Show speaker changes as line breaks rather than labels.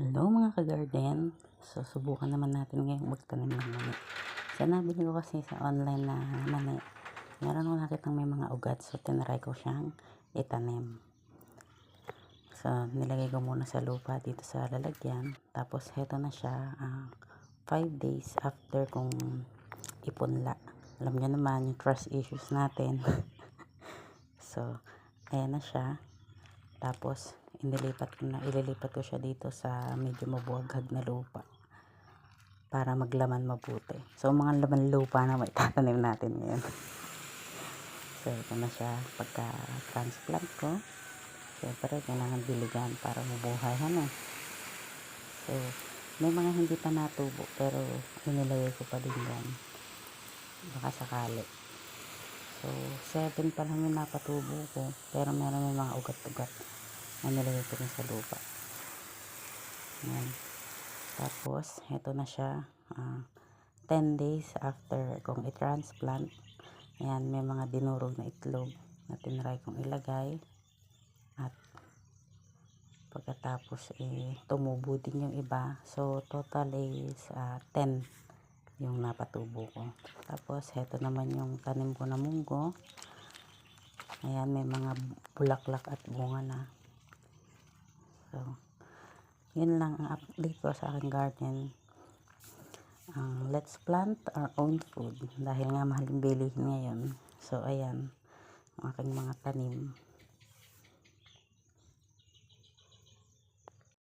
Hello mga ka-garden. So, subukan naman natin ngayon magtanim ng mani. So, nabili ko kasi sa online na mani. Meron ko nakitang may mga ugat. So, tinry ko siyang itanim. So, nilagay ko muna sa lupa dito sa lalagyan. Tapos, heto na siya. 5 days after kong ipunla. Alam niyo naman yung trust issues natin. So, ayan na siya. Tapos, ililipat ko siya dito sa medyo mabuhaghag na lupa para maglaman mabuti. So, mga laman lupa na may tatanim natin ngayon. So, ito na siya pagka-transplant ko. Siyempre, kailangan diligan para mabuhay. So, may mga hindi pa natubo pero inilagay ko pa din yan. Baka sakali. So, 7 pa lang yung napatubo ko. Pero meron may mga ugat-ugat na nilagay ko rin sa lupa. Ayan. Tapos, ito na siya. 10 days after kong i-transplant. Ayan, may mga dinurog na itlog na tinry kong ilagay. At pagkatapos, tumubo din yung iba. So, total is 10 yung napatubo ko. Tapos, ito naman yung tanim ko na munggo. Ayan, may mga bulaklak at bunga na. So, yun lang ang update ko sa aking garden. Let's plant our own food. Dahil nga mahal yung bilihin ngayon. So, ayan, ang aking mga tanim.